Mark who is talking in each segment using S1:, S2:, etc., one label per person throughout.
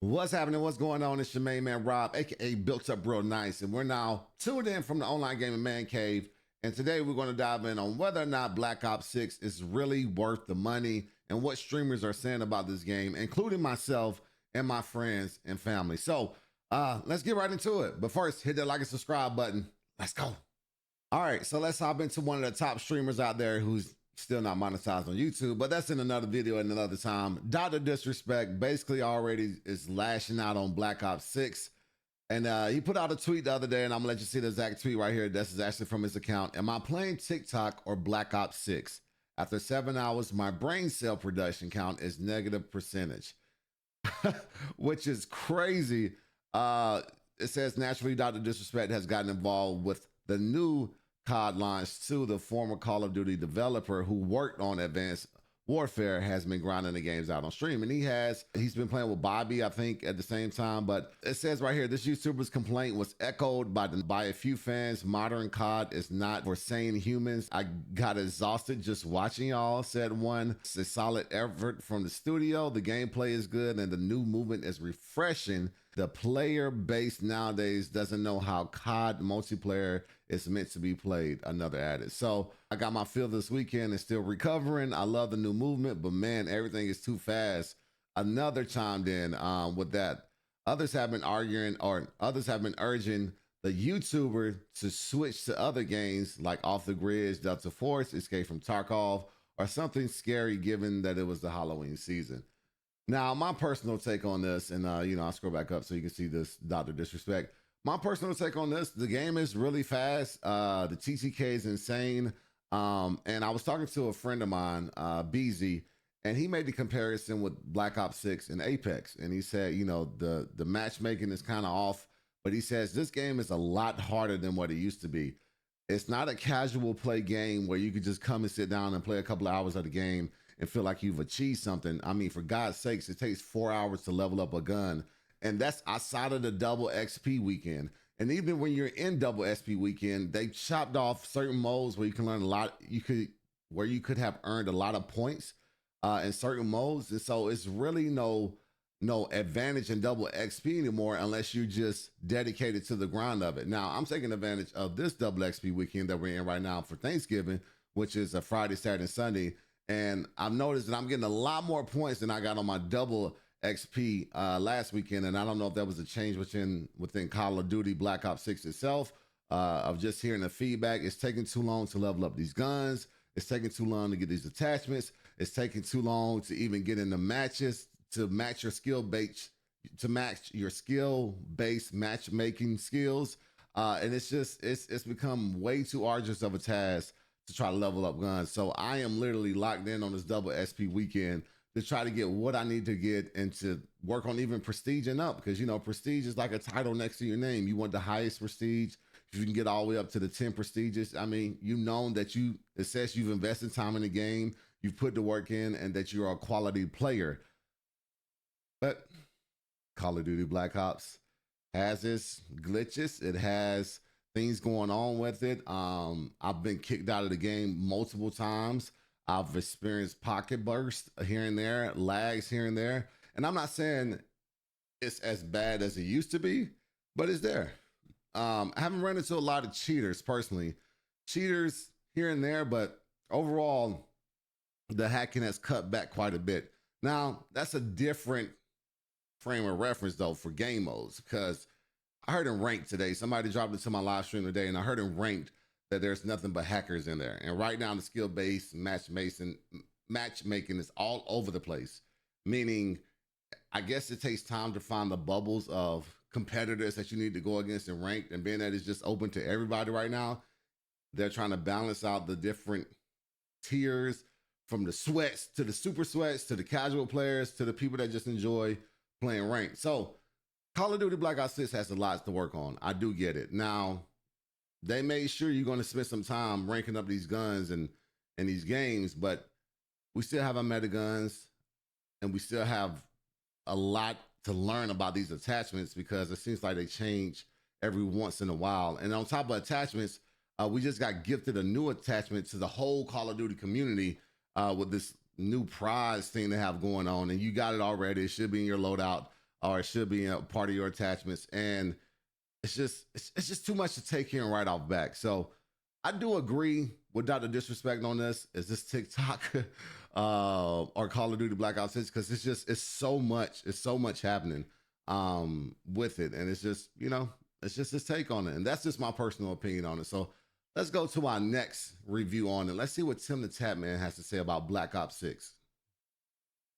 S1: What's happening? What's going on? It's your main man Rob, aka Built Up Real Nice, and we're now tuned in from the online gaming man cave. And today we're going to dive in on whether or not Black Ops 6 is really worth the money and what streamers are saying about this game, including myself and my friends and family. So let's get right into it. But first, hit that like and subscribe button. Let's go. All right, so let's hop into one of the top streamers out there who's still not monetized on YouTube, but that's in another video at another time. Dr. Disrespect basically already is lashing out on Black Ops 6. And he put out a tweet the other day, and I'm gonna let you see the exact tweet right here. This is actually from his account. Am I playing TikTok or Black Ops 6? After 7 hours, my brain cell production count is negative percentage, which is crazy. It says naturally Dr. Disrespect has gotten involved with the new COD launch to the former Call of Duty developer who worked on Advanced Warfare has been grinding the games out on stream. And he's been playing with Bobby, I think, at the same time. But it says right here, this YouTuber's complaint was echoed by a few fans. Modern COD is not for sane humans. I got exhausted just watching y'all, said one. It's a solid effort from the studio. The gameplay is good and the new movement is refreshing. The player base nowadays doesn't know how COD multiplayer is meant to be played. Another added. So I got my fill this weekend and still recovering. I love the new movement, but man, everything is too fast. Another chimed in with that. Others have been arguing, or others have been urging the YouTuber to switch to other games like Off the Grid, Delta Force, Escape from Tarkov, or something scary given that it was the Halloween season. Now, my personal take on this, and I'll scroll back up so you can see this Dr. Disrespect. My personal take on this, the game is really fast. The TTK is insane. And I was talking to a friend of mine, BZ, and he made the comparison with Black Ops 6 and Apex. And he said, the matchmaking is kind of off, but he says this game is a lot harder than what it used to be. It's not a casual play game where you could just come and sit down and play a couple of hours of the game and feel like you've achieved something. I mean, for God's sakes, it takes 4 hours to level up a gun. And that's outside of the double XP weekend. And even when you're in double XP weekend, they chopped off certain modes where you can learn a lot. Where you could have earned a lot of points in certain modes. And so it's really no advantage in double XP anymore unless you just dedicated to the grind of it. Now, I'm taking advantage of this double XP weekend that we're in right now for Thanksgiving, which is a Friday, Saturday, and Sunday. And I've noticed that I'm getting a lot more points than I got on my double XP last weekend. And I don't know if that was a change within Call of Duty Black Ops 6 itself, of just hearing the feedback. It's taking too long to level up these guns. It's taking too long to get these attachments. It's taking too long to even get into matches to match your skill-based matchmaking skills. And it's become way too arduous of a task to try to level up guns. So I am literally locked in on this double SP weekend to try to get what I need to get and to work on even prestige and up, because prestige is like a title next to your name. You want the highest prestige. If you can get all the way up to the 10 prestigious, I mean, you've known that it says you've invested time in the game, you've put the work in, and that you're a quality player. But Call of Duty Black Ops has its glitches. It has things going on with it. I've been kicked out of the game multiple times. I've experienced pocket bursts here and there, lags here and there. And I'm not saying it's as bad as it used to be, but it's there. I haven't run into a lot of cheaters personally. Cheaters here and there, but overall, the hacking has cut back quite a bit. Now, that's a different frame of reference though for game modes, because I heard in ranked today, somebody dropped it to my live stream today, and I heard in ranked that there's nothing but hackers in there. And right now the skill-based matchmaking is all over the place, meaning I guess it takes time to find the bubbles of competitors that you need to go against in ranked, and being that it's just open to everybody right now, they're trying to balance out the different tiers, from the sweats to the super sweats to the casual players to the people that just enjoy playing ranked. So Call of Duty Black Ops 6 has a lot to work on. I do get it. Now, they made sure you're going to spend some time ranking up these guns and these games, but we still have our meta guns, and we still have a lot to learn about these attachments, because it seems like they change every once in a while. And on top of attachments, we just got gifted a new attachment to the whole Call of Duty community with this new prize thing they have going on, and you got it already. It should be in your loadout. or it should be a part of your attachments. And it's just too much to take in right off back. So I do agree without the disrespect on this. Is this TikTok or Call of Duty Black Ops 6? Because it's so much happening with it, and it's just it's just his take on it, and that's just my personal opinion on it. So let's go to our next review on it. Let's see what Tim the Tap Man has to say about Black Ops 6.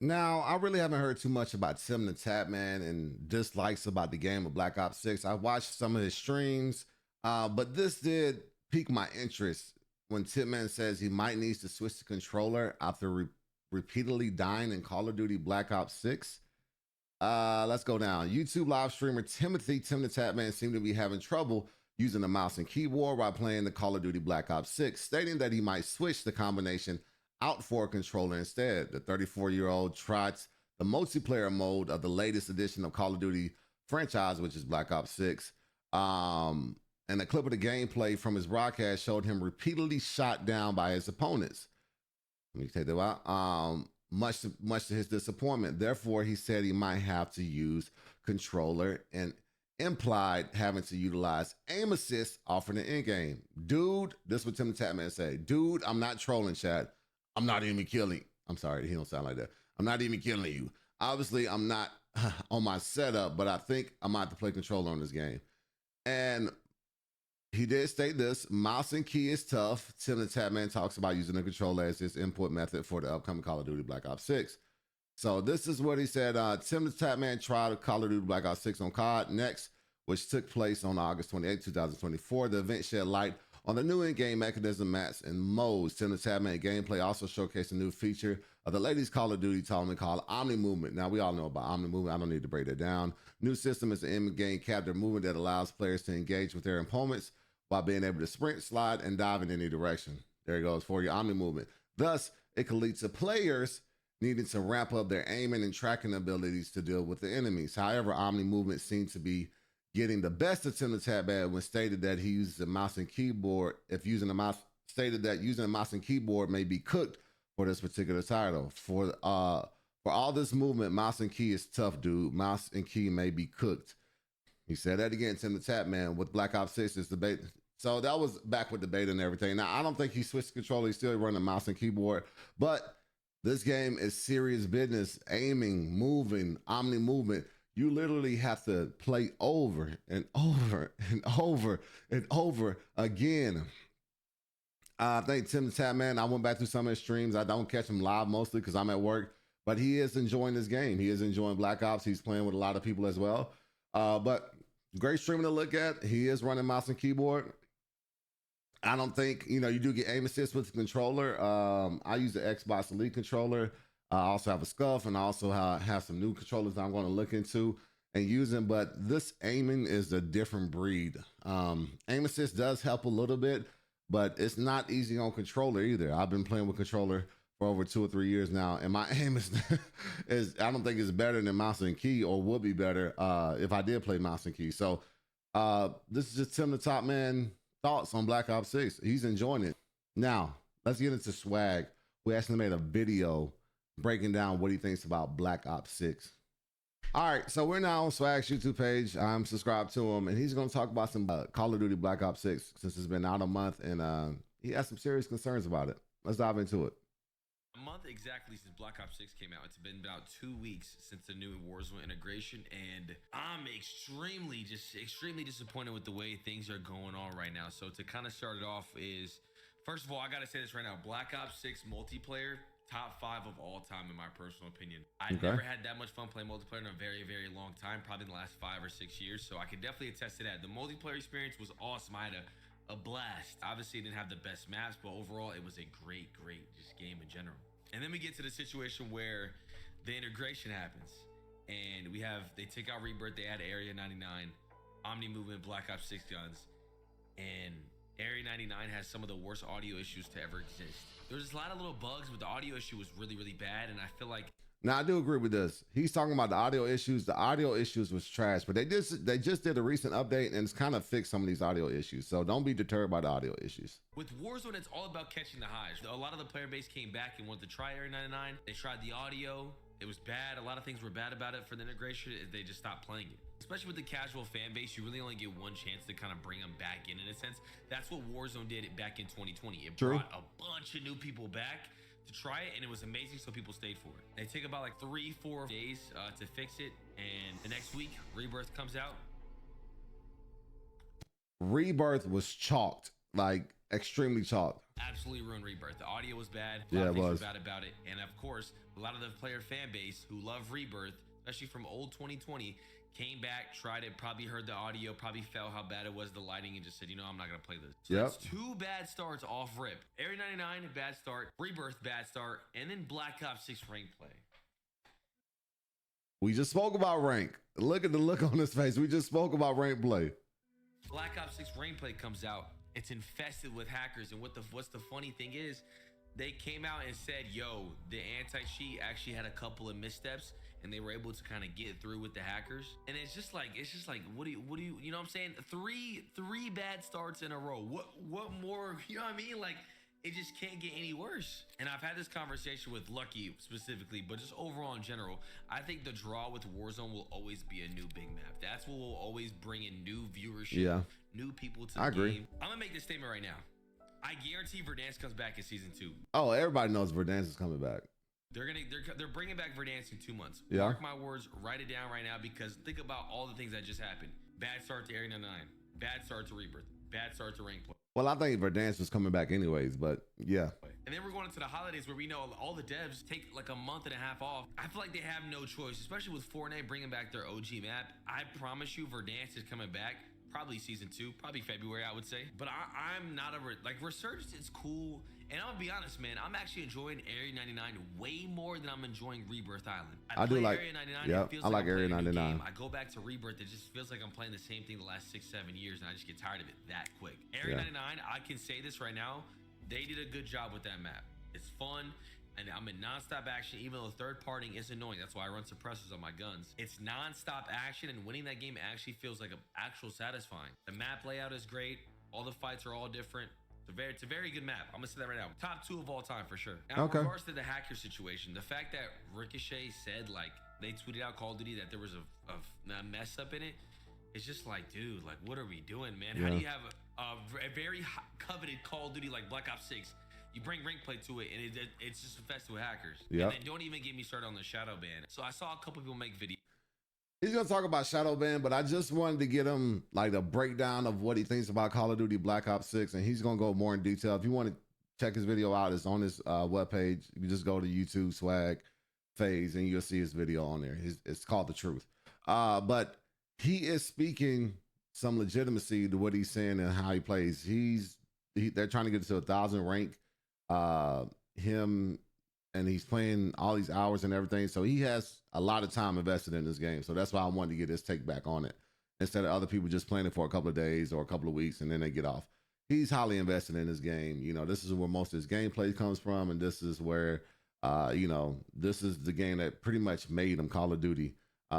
S1: Now, I really haven't heard too much about Tim the Tap Man and dislikes about the game of Black Ops 6. I watched some of his streams, but this did pique my interest when Tipman says he might need to switch the controller after repeatedly dying in Call of Duty Black Ops 6. Let's go down. YouTube live streamer Tim the Tap Man seemed to be having trouble using the mouse and keyboard while playing the Call of Duty Black Ops 6, stating that he might switch the combination out for a controller instead. The 34-year-old tried the multiplayer mode of the latest edition of Call of Duty franchise, which is Black Ops 6. And a clip of the gameplay from his broadcast showed him repeatedly shot down by his opponents. Let me take that out. Much to his disappointment. Therefore, he said he might have to use controller and implied having to utilize aim assist offered in in-game. Dude, this is what Tim the Tap Man say. Dude, I'm not trolling, chat. I'm not even killing. I'm sorry, he don't sound like that. I'm not even killing you. Obviously, I'm not on my setup, but I think I might have to play controller on this game. And he did state this: mouse and key is tough. Tim the Tap Man talks about using the controller as his input method for the upcoming Call of Duty Black Ops 6. So this is what he said. Tim the Tap Man tried Call of Duty Black Ops 6 on COD Next, which took place on August 28, 2024. The event shed light on the new in-game mechanism, maps, and modes. Tim the Tap Man gameplay also showcased a new feature of the latest Call of Duty tournament called Omni Movement. Now, we all know about Omni Movement. I don't need to break that down. New system is an in-game captive movement that allows players to engage with their opponents while being able to sprint, slide, and dive in any direction. There it goes for your Omni Movement. Thus, it can lead to players needing to ramp up their aiming and tracking abilities to deal with the enemies. However, Omni Movement seems to be getting the best of Tim the Tap Man when stated that he uses a mouse and keyboard. If using a mouse, stated that using a mouse and keyboard may be cooked for this particular title. For all this movement, mouse and key is tough, dude. Mouse and key may be cooked. He said that again, Tim the Tap Man, with Black Ops 6 is debate. So that was back with the beta and everything. Now, I don't think he switched the controller. He's still running mouse and keyboard, but this game is serious business. Aiming, moving, Omni Movement. You literally have to play over and over and over and over again. I think Tim the Tap Man, I went back through some of his streams. I don't catch him live mostly because I'm at work, but he is enjoying this game. He is enjoying Black Ops. He's playing with a lot of people as well. But great streaming to look at. He is running mouse and keyboard. I don't think, you do get aim assist with the controller. I use the Xbox Elite controller. I also have a Scuff, and I also have some new controllers that I'm going to look into and using, but this aiming is a different breed. Aim assist does help a little bit, but it's not easy on controller either. I've been playing with controller for over 2 or 3 years now, and my aim is I don't think it's better than mouse and key, or would be better if I did play mouse and key. So this is just Tim the Tap Man thoughts on Black Ops 6. He's enjoying it. Now, let's get into Swag. We actually made a video breaking down what he thinks about Black Ops 6. All right, so we're now on Swag's YouTube page. I'm subscribed to him, and he's going to talk about some Call of Duty Black Ops 6 since it's been out a month, and he has some serious concerns about it. Let's dive into it.
S2: A month exactly since Black Ops 6 came out. It's been about 2 weeks since the new Warzone integration, and I'm extremely disappointed with the way things are going on right now. So to kind of start it off is, first of all, I got to say this right now. Black Ops 6 multiplayer, top 5 of all time in my personal opinion. I've never had that much fun playing multiplayer in a very, very long time, probably in the last 5 or 6 years. So I can definitely attest to that. The multiplayer experience was awesome. I had a blast. Obviously, it didn't have the best maps, but overall, it was a great just game in general. And then we get to the situation where the integration happens, and they take out Rebirth, they add Area 99, Omni Movement, Black Ops 6 guns, and Area 99 has some of the worst audio issues to ever exist. There's a lot of little bugs, but the audio issue was really, really bad, and I feel like...
S1: Now, I do agree with this. He's talking about the audio issues. The audio issues was trash, but they just did a recent update, and it's kind of fixed some of these audio issues. So don't be deterred by the audio issues.
S2: With Warzone, it's all about catching the highs. A lot of the player base came back and wanted to try Area 99. They tried the audio, It was bad. A lot of things were bad about it for the integration. They just stopped playing it. Especially with the casual fan base, you really only get one chance to kind of bring them back in a sense. That's what Warzone did back in 2020. It brought a bunch of new people back to try it, and it was amazing, so people stayed for it. They take about like 3-4 days to fix it, and the next week, Rebirth comes out.
S1: Rebirth was chalked, like extremely chalked.
S2: Absolutely ruined Rebirth. The audio was bad.
S1: Yeah, it was.
S2: Were bad about it, and of course, a lot of the player fan base who love Rebirth, especially from old 2020, came back, tried it, probably heard the audio, probably felt how bad it was, the lighting, and just said, you know, I'm not gonna play this. So that's 2 bad starts off rip. Area 99, bad start. Rebirth, bad start, and then Black Ops 6 rank play.
S1: We just spoke about rank. Look at the look on his face. We just spoke about rank play.
S2: Black Ops 6 rank play comes out. It's infested with hackers, and what's the funny thing is, they came out and said, yo, the anti-cheat actually had a couple of missteps, and they were able to kind of get through with the hackers. And it's just like, what do you know what I'm saying? Three bad starts in a row. What more, you know what I mean? Like, it just can't get any worse. And I've had this conversation with Lucky specifically, but just overall in general, I think the draw with Warzone will always be a new big map. That's what will always bring in new viewership, new people to the game. I'm gonna make this statement right now. I guarantee Verdansk comes back in season 2.
S1: Oh, everybody knows Verdansk is coming back.
S2: They're bringing back Verdansk in 2 months.
S1: Yeah.
S2: Mark my words, write it down right now, because think about all the things that just happened. Bad start to Area 99, bad start to Rebirth, bad start to rank play.
S1: Well, I think Verdansk was coming back anyways, but yeah.
S2: And then we're going into the holidays where we know all the devs take like a month and a half off. I feel like they have no choice, especially with Fortnite bringing back their OG map. I promise you Verdansk is coming back. Probably season 2, probably February, I would say. But I'm not Resurgence is cool. And I'm gonna be honest, man, I'm actually enjoying Area 99 way more than I'm enjoying Rebirth Island.
S1: I do like
S2: Area 99.
S1: Yeah,
S2: it feels
S1: I like Area 99.
S2: I go back to Rebirth, it just feels like I'm playing the same thing the last 6-7 years, and I just get tired of it that quick. Area 99, I can say this right now, they did a good job with that map. It's fun. And I'm in non-stop action, even though third partying is annoying. That's why I run suppressors on my guns. It's non-stop action, and winning that game actually feels like actual satisfying. The map layout is great. All the fights are all different. It's a very good map. I'm gonna say that right now. Top 2 of all time for sure. Now, in regards to the hacker situation, the fact that Ricochet said, like, they tweeted out Call of Duty that there was a mess up in it, it's just like, dude, like, what are we doing, man? How do you have a very coveted Call of Duty like Black Ops 6? You bring rank play to it, and it's just infested with hackers. And then don't even get me started on the shadow ban. So I saw a couple people make videos.
S1: He's gonna talk about shadow ban, but I just wanted to get him like a breakdown of what he thinks about Call of Duty Black Ops 6, and he's gonna go more in detail. If you want to check his video out, it's on his webpage. You just go to YouTube Swag Phase, and you'll see his video on there. It's called The Truth. But he is speaking some legitimacy to what he's saying and how he plays. They're trying to get to 1,000 rank. And he's playing all these hours and everything, so he has a lot of time invested in this game. So that's why I wanted to get his take back on it, instead of other people just playing it for a couple of days or a couple of weeks and then they get off. He's highly invested in this game. You know, this is where most of his gameplay comes from, and this is where this is the game that pretty much made him. Call of Duty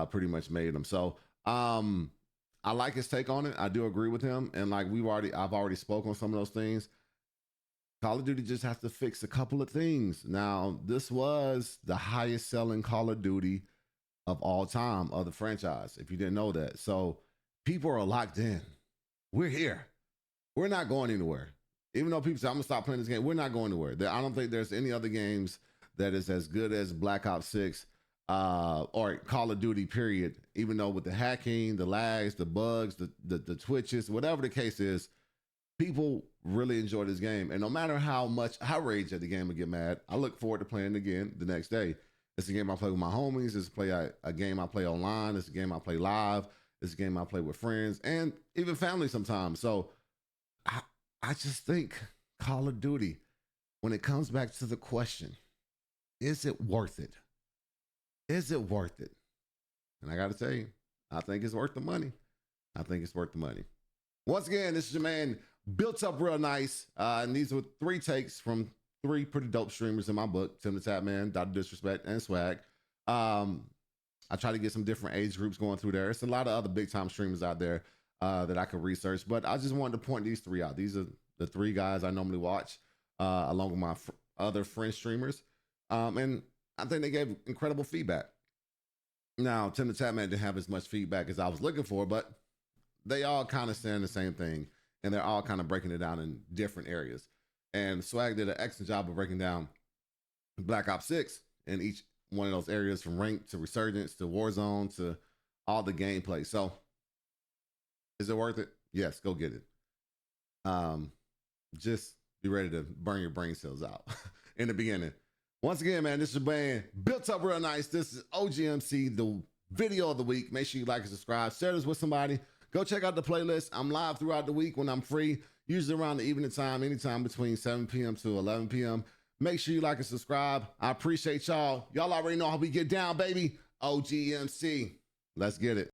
S1: pretty much made him. So I like his take on it. I do agree with him, and like I've already spoken on some of those things. Call of Duty just has to fix a couple of things. Now, this was the highest selling Call of Duty of all time of the franchise, if you didn't know that. So people are locked in. We're here. We're not going anywhere. Even though people say, I'm going to stop playing this game, we're not going anywhere. I don't think there's any other games that is as good as Black Ops 6 or Call of Duty, period. Even though with the hacking, the lags, the bugs, the twitches, whatever the case is, people really enjoy this game. And no matter how much I rage at the game and get mad, I look forward to playing it again the next day. It's a game I play with my homies. It's a game I play online. It's a game I play live. It's a game I play with friends and even family sometimes. So I just think Call of Duty, when it comes back to the question, is it worth it? Is it worth it? And I got to tell you, I think it's worth the money. I think it's worth the money. Once again, this is your man, Built Up Real Nice. And these were 3 takes from 3 pretty dope streamers in my book, Tim the Tap Man, Dr. Disrespect, and Swag. I try to get some different age groups going through there. It's a lot of other big time streamers out there that I could research, but I just wanted to point these 3 out. These are the 3 guys I normally watch, along with my other friend streamers. And I think they gave incredible feedback. Now, Tim the Tatman didn't have as much feedback as I was looking for, but they all kind of saying the same thing, and they're all kind of breaking it down in different areas. And Swag did an excellent job of breaking down Black Ops 6 in each one of those areas, from rank to resurgence to Warzone to all the gameplay. So is it worth it? Yes, go get it. Just be ready to burn your brain cells out in the beginning. Once again, man, this is band built up real nice. This is OGMC, the video of the week. Make sure you like and subscribe. Share this with somebody. Go check out the playlist. I'm live throughout the week when I'm free, usually around the evening time, anytime between 7 p.m. to 11 p.m. Make sure you like and subscribe. I appreciate y'all. Y'all already know how we get down, baby. OGMC. Let's get it.